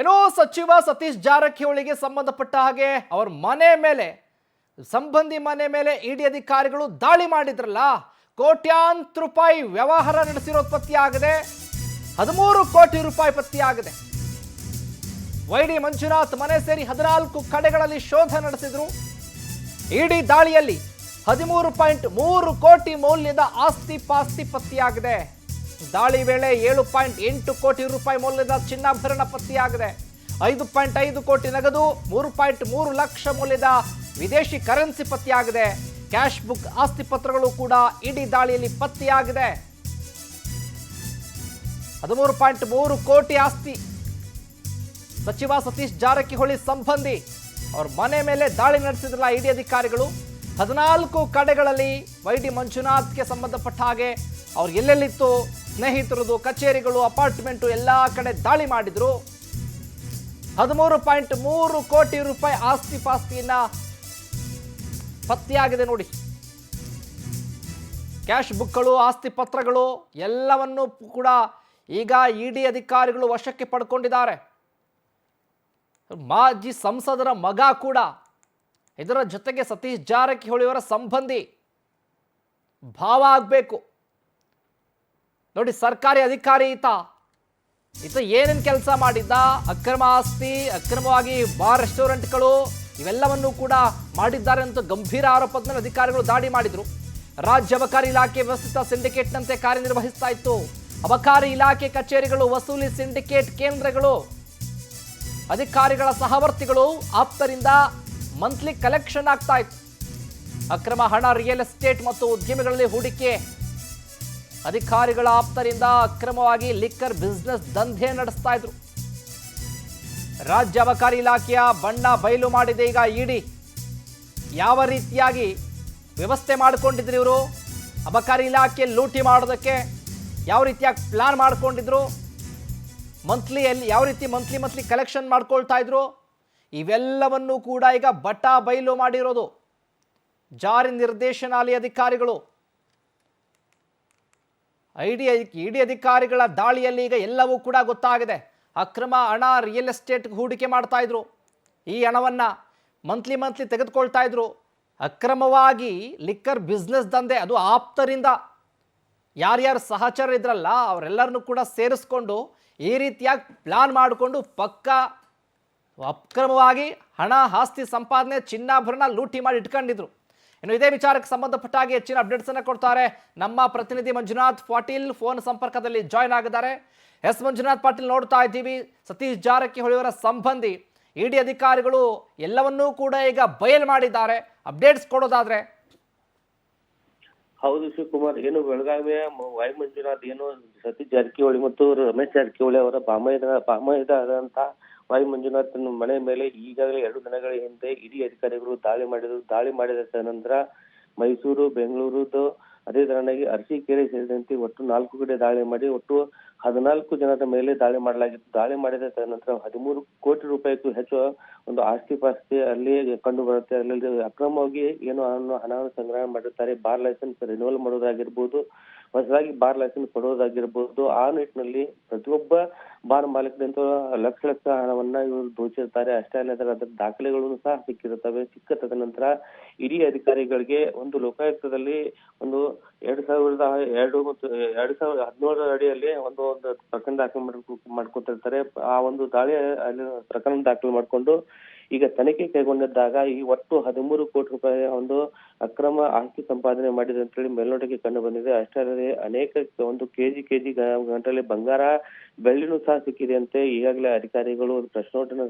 ಏನೋ ಸಚಿವ ಸತೀಶ್ ಜಾರಕಿಹೊಳಿಗೆ ಸಂಬಂಧಪಟ್ಟ ಹಾಗೆ ಅವರ ಮನೆ ಮೇಲೆ ಸಂಬಂಧಿ ಮನೆ ಮೇಲೆ ಇಡಿ ಅಧಿಕಾರಿಗಳು ದಾಳಿ ಮಾಡಿದ್ರಲ್ಲ, ಕೋಟ್ಯಾಂತರ ರೂಪಾಯಿ ವ್ಯವಹಾರ ನಡೆಸಿರೋದು ಪತ್ತೆಯಾಗಿದೆ. 13 ಕೋಟಿ ರೂಪಾಯಿ ಪತ್ತೆಯಾಗಿದೆ. ವೈಡಿ ಮಂಜುನಾಥ್ ಮನೆ ಸೇರಿ 14 ಕಡೆಗಳಲ್ಲಿ ಶೋಧ ನಡೆಸಿದ್ರು. ಇಡಿ ದಾಳಿಯಲ್ಲಿ 13.3 ಕೋಟಿ ಮೌಲ್ಯದ ಆಸ್ತಿ ಪಾಸ್ತಿ ಪತ್ತೆಯಾಗಿದೆ. ದಾಳಿ ವೇಳೆ 7.8 ಕೋಟಿ ರೂಪಾಯಿ ಮೌಲ್ಯದ ಚಿನ್ನಾಭರಣ ಪತ್ತೆಯಾಗಿದೆ. 5.5 ಕೋಟಿ ನಗದು, 3.3 ಲಕ್ಷ ಮೌಲ್ಯದ ವಿದೇಶಿ ಕರೆನ್ಸಿ ಪತ್ತೆಯಾಗಿದೆ. ಕ್ಯಾಶ್ ಬುಕ್ ಆಸ್ತಿ ಪತ್ರಗಳು ಕೂಡ ಇಡಿ ದಾಳಿಯಲ್ಲಿ ಪತ್ತೆಯಾಗಿದೆ. 13.3 ಕೋಟಿ ಆಸ್ತಿ. ಸಚಿವ ಸತೀಶ್ ಜಾರಕಿಹೊಳಿ ಸಂಬಂಧಿ ಅವ್ರ ಮನೆ ಮೇಲೆ ದಾಳಿ ನಡೆಸಿದ್ರಲ್ಲ ಇಡಿ ಅಧಿಕಾರಿಗಳು. 14 ಕಡೆಗಳಲ್ಲಿ ವೈಡಿ ಮಂಜುನಾಥ್ಗೆ ಸಂಬಂಧಪಟ್ಟ ಹಾಗೆ ಅವ್ರು ಎಲ್ಲೆಲ್ಲಿತ್ತು, ಸ್ನೇಹಿತರದು ಕಚೇರಿಗಳು, ಅಪಾರ್ಟ್ಮೆಂಟು ಎಲ್ಲ ಕಡೆ ದಾಳಿ ಮಾಡಿದ್ರು. 13.3 ಕೋಟಿ ರೂಪಾಯಿ ಆಸ್ತಿ ಪಾಸ್ತಿಯನ್ನ ಪತ್ತೆಯಾಗಿದೆ ನೋಡಿ. ಕ್ಯಾಶ್ ಬುಕ್ಗಳು, ಆಸ್ತಿ ಪತ್ರಗಳು ಎಲ್ಲವನ್ನೂ ಕೂಡ ಈಗ ಇಡಿ ಅಧಿಕಾರಿಗಳು ವಶಕ್ಕೆ ಪಡ್ಕೊಂಡಿದ್ದಾರೆ. ಮಾಜಿ ಸಂಸದರ ಮಗ ಕೂಡ ಇದರ ಜೊತೆಗೆ ಸತೀಶ್ ಜಾರಕಿಹೊಳಿಯವರ ಸಂಬಂಧಿ ಭಾವ ಆಗಬೇಕು ನೋಡಿ. ಸರ್ಕಾರಿ ಅಧಿಕಾರಿ ಈತ ಏನೇನು ಕೆಲಸ ಮಾಡಿದ್ದ, ಅಕ್ರಮ ಆಸ್ತಿ, ಅಕ್ರಮವಾಗಿ ಬಾರ್ ರೆಸ್ಟೋರೆಂಟ್ಗಳು ಇವೆಲ್ಲವನ್ನೂ ಕೂಡ ಮಾಡಿದ್ದಾರೆ ಅಂತ ಗಂಭೀರ ಆರೋಪದ ಮೇಲೆ ಅಧಿಕಾರಿಗಳು ದಾಳಿ ಮಾಡಿದ್ರು. ರಾಜ್ಯ ಅಬಕಾರಿ ಇಲಾಖೆ ವ್ಯವಸ್ಥಿತ ಸಿಂಡಿಕೇಟ್ನಂತೆ ಕಾರ್ಯನಿರ್ವಹಿಸ್ತಾ ಇತ್ತು. ಅಬಕಾರಿ ಇಲಾಖೆ ಕಚೇರಿಗಳು, ವಸೂಲಿ ಸಿಂಡಿಕೇಟ್ ಕೇಂದ್ರಗಳು, ಅಧಿಕಾರಿಗಳ ಸಹವರ್ತಿಗಳು ಆಪ್ತರಿಂದ ಮಂತ್ಲಿ ಕಲೆಕ್ಷನ್ ಆಗ್ತಾ ಇತ್ತು. ಅಕ್ರಮ ಹಣ, ರಿಯಲ್ ಎಸ್ಟೇಟ್ ಮತ್ತು ಉದ್ಯಮಿಗಳಲ್ಲಿ ಹೂಡಿಕೆ. ಅಧಿಕಾರಿಗಳ ಆಪ್ತರಿಂದ ಅಕ್ರಮವಾಗಿ ಲಿಕ್ಕರ್ ಬಿಸ್ನೆಸ್ ದಂಧೆ ನಡೆಸ್ತಾ ಇದ್ರು. ರಾಜ್ಯ ಅಬಕಾರಿ ಇಲಾಖೆಯ ಬಣ್ಣ ಬಯಲು ಮಾಡಿದೆ ಈಗ ಇಡಿ. ಯಾವ ರೀತಿಯಾಗಿ ವ್ಯವಸ್ಥೆ ಮಾಡಿಕೊಂಡಿದ್ರು ಇವರು, ಅಬಕಾರಿ ಇಲಾಖೆ ಲೂಟಿ ಮಾಡೋದಕ್ಕೆ ಯಾವ ರೀತಿಯಾಗಿ ಪ್ಲಾನ್ ಮಾಡ್ಕೊಂಡಿದ್ರು, ಮಂತ್ಲಿಯಲ್ಲಿ ಯಾವ ರೀತಿ ಮಂತ್ಲಿ ಕಲೆಕ್ಷನ್ ಮಾಡ್ಕೊಳ್ತಾ ಇದ್ರು, ಇವೆಲ್ಲವನ್ನೂ ಕೂಡ ಈಗ ಬಟ ಬಯಲು ಮಾಡಿರೋದು ಜಾರಿ ನಿರ್ದೇಶನಾಲಯ ಅಧಿಕಾರಿಗಳು. ಇಡಿ ಅಧಿಕಾರಿಗಳ ದಾಳಿಯಲ್ಲಿ ಈಗ ಎಲ್ಲವೂ ಕೂಡ ಗೊತ್ತಾಗಿದೆ. ಅಕ್ರಮ ಹಣ, ರಿಯಲ್ ಎಸ್ಟೇಟ್ ಹೂಡಿಕೆ ಮಾಡ್ತಾ ಇದ್ರು. ಈ ಹಣವನ್ನು ಮಂತ್ಲಿ ತೆಗೆದುಕೊಳ್ತಾ ಇದ್ರು. ಅಕ್ರಮವಾಗಿ ಲಿಕ್ಕರ್ ಬಿಸ್ನೆಸ್ ದಂಧೆ, ಅದು ಆಪ್ತರಿಂದ ಯಾರ್ಯಾರು ಸಹಚರ ಇದ್ರಲ್ಲ ಅವರೆಲ್ಲರನ್ನೂ ಕೂಡ ಸೇರಿಸ್ಕೊಂಡು ಈ ರೀತಿಯಾಗಿ ಪ್ಲಾನ್ ಮಾಡಿಕೊಂಡು ಪಕ್ಕ ಅಕ್ರಮವಾಗಿ ಹಣ, ಆಸ್ತಿ ಸಂಪಾದನೆ, ಚಿನ್ನಾಭರಣ ಲೂಟಿ ಮಾಡಿ ಇಟ್ಕೊಂಡಿದ್ರು. ಇನ್ನು ಇದೇ ವಿಚಾರಕ್ಕೆ ಸಂಬಂಧಪಟ್ಟ ಹಾಗೆ ಹೆಚ್ಚಿನ ಅಪ್ಡೇಟ್ಸ್ ಅನ್ನು ಕೊಡ್ತಾರೆ ನಮ್ಮ ಪ್ರತಿನಿಧಿ ಮಂಜುನಾಥ್ ಪಾಟೀಲ್. ಫೋನ್ ಸಂಪರ್ಕದಲ್ಲಿ ಜಾಯ್ನ್ ಆಗಿದ್ದಾರೆ. ಎಸ್ ಮಂಜುನಾಥ್ ಪಾಟೀಲ್, ನೋಡ್ತಾ ಇದ್ದೀವಿ ಸತೀಶ್ ಜಾರಕಿಹೊಳಿಯವರ ಸಂಬಂಧಿ ಇಡಿ ಅಧಿಕಾರಿಗಳು ಎಲ್ಲವನ್ನೂ ಕೂಡ ಈಗ ಬಯಲು ಮಾಡಿದ್ದಾರೆ. ಅಪ್ಡೇಟ್ಸ್ ಕೊಡೋದಾದ್ರೆ. ಹೌದು ಶಿವಕುಮಾರ್, ಏನು ಬೆಳಗಾವಿಯ ವೈ ಮಂಜುನಾಥ್ ಏನು ಸತೀಶ್ ಜಾರಕಿಹೊಳಿ ಮತ್ತು ರಮೇಶ್ ಜಾರಕಿಹೊಳಿ ಅವರ ಬಾಮೈದ ಆದಂತ ವೈ ಮಂಜುನಾಥ್ ಮನೆ ಮೇಲೆ ಈಗಾಗಲೇ 2 ದಿನಗಳ ಹಿಂದೆ ಇಡಿ ಅಧಿಕಾರಿಗಳು ದಾಳಿ ಮಾಡಿದ ನಂತರ ಮೈಸೂರು, ಬೆಂಗಳೂರು, ಅದೇ ತರನಾಗಿ ಅರಸೀಕೆರೆ ಸೇರಿದಂತೆ ಒಟ್ಟು 4 ಕಡೆ ದಾಳಿ ಮಾಡಿ ಒಟ್ಟು 14 ಜನರ ಮೇಲೆ ದಾಳಿ ಮಾಡಲಾಗಿತ್ತು. ದಾಳಿ ಮಾಡಿದ ನಂತರ 13 ಕೋಟಿ ರೂಪಾಯಿಗೂ ಹೆಚ್ಚು ಒಂದು ಆಸ್ತಿ ಪಾಸ್ತಿ ಅಲ್ಲಿ ಕಂಡು ಬರುತ್ತೆ. ಅಲ್ಲಿ ಅಕ್ರಮವಾಗಿ ಏನು ಹಣವನ್ನು ಸಂಗ್ರಹ ಮಾಡಿರ್ತಾರೆ. ಬಾರ್ ಲೈಸೆನ್ಸ್ ರಿನ್ಯೂವಲ್ ಮಾಡೋದಾಗಿರ್ಬೋದು, ಹೊಸದಾಗಿ ಬಾರ್ ಲೈಸೆನ್ಸ್ ಕೊಡೋದಾಗಿರ್ಬೋದು, ಆ ನಿಟ್ಟಿನಲ್ಲಿ ಪ್ರತಿಯೊಬ್ಬ ಬಾರ್ ಮಾಲೀಕರಿಂದ ಲಕ್ಷ ಹಣವನ್ನ ಇವರು ದೋಚಿರ್ತಾರೆ. ಅಷ್ಟೇ ಅಲ್ಲದೆ ಅದರ ದಾಖಲೆಗಳನ್ನು ಸಹ ಸಿಕ್ಕಿರುತ್ತವೆ. ಸಿಕ್ಕ ತದನಂತರ ಇಡೀ ಅಧಿಕಾರಿಗಳಿಗೆ ಒಂದು ಲೋಕಾಯುಕ್ತದಲ್ಲಿ ಒಂದು 2002 ಮತ್ತು 2017 ಅಡಿಯಲ್ಲಿ ಒಂದು ಪ್ರಕರಣ ದಾಖಲೆ ಮಾಡ್ಕೊತಿರ್ತಾರೆ. ಆ ಒಂದು ದಾಳಿ ಅಲ್ಲಿ ಪ್ರಕರಣ ದಾಖಲೆ ಮಾಡಿಕೊಂಡು ಈಗ ತನಿಖೆ ಕೈಗೊಂಡಿದ್ದಾಗ ಈ ಒಟ್ಟು 13 ಕೋಟಿ ರೂಪಾಯಿ ಒಂದು ಅಕ್ರಮ ಆಸ್ತಿ ಸಂಪಾದನೆ ಮಾಡಿದೆ ಅಂತ ಹೇಳಿ ಮೇಲ್ನೋಟಕ್ಕೆ ಕಂಡು ಬಂದಿದೆ. ಅಷ್ಟೇ ಅಲ್ಲದೆ ಅನೇಕ ಒಂದು ಕೆಜಿ ಗಂಟಲೆ ಬಂಗಾರ, ಬೆಳ್ಳಿನೂ ಸಹ ಸಿಕ್ಕಿದೆ ಅಂತೆ ಈಗಾಗಲೇ ಅಧಿಕಾರಿಗಳು ಪ್ರೆಸ್ ನೋಟ್ ಅನ್ನು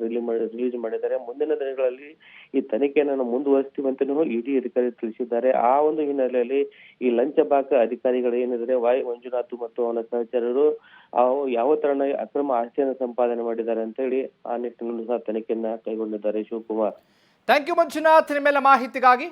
ರಿಲೀಸ್ ಮಾಡಿದ್ದಾರೆ. ಮುಂದಿನ ದಿನಗಳಲ್ಲಿ ಈ ತನಿಖೆಯನ್ನು ಮುಂದುವರಿಸ್ತೀವಿ ಅಂತ ಇಡಿ ಅಧಿಕಾರಿ ತಿಳಿಸಿದ್ದಾರೆ. ಆ ಒಂದು ಹಿನ್ನೆಲೆಯಲ್ಲಿ ಈ ಲಂಚಬಾಕ ಅಧಿಕಾರಿಗಳು ಏನಿದ್ರೆ ವೈ ಮಂಜುನಾಥ್ ಮತ್ತು ಅವನ ಸಹಚರರು ಯಾವ ತರನ ಅಕ್ರಮ ಆಸ್ತಿಯನ್ನು ಸಂಪಾದನೆ ಮಾಡಿದ್ದಾರೆ ಅಂತ ಹೇಳಿ ಆ ನಿಟ್ಟಿನಲ್ಲೂ ಸಹ ತನಿಖೆಯನ್ನ ಕೈಗೊಂಡಿದ್ದಾರೆ. ಶಿವಕುಮಾರ್, ಥ್ಯಾಂಕ್ ಯು ಮಂಜುನಾಥ್, ನಿಮ್ಮೆಲ್ಲ ಮಾಹಿತಿಗಾಗಿ.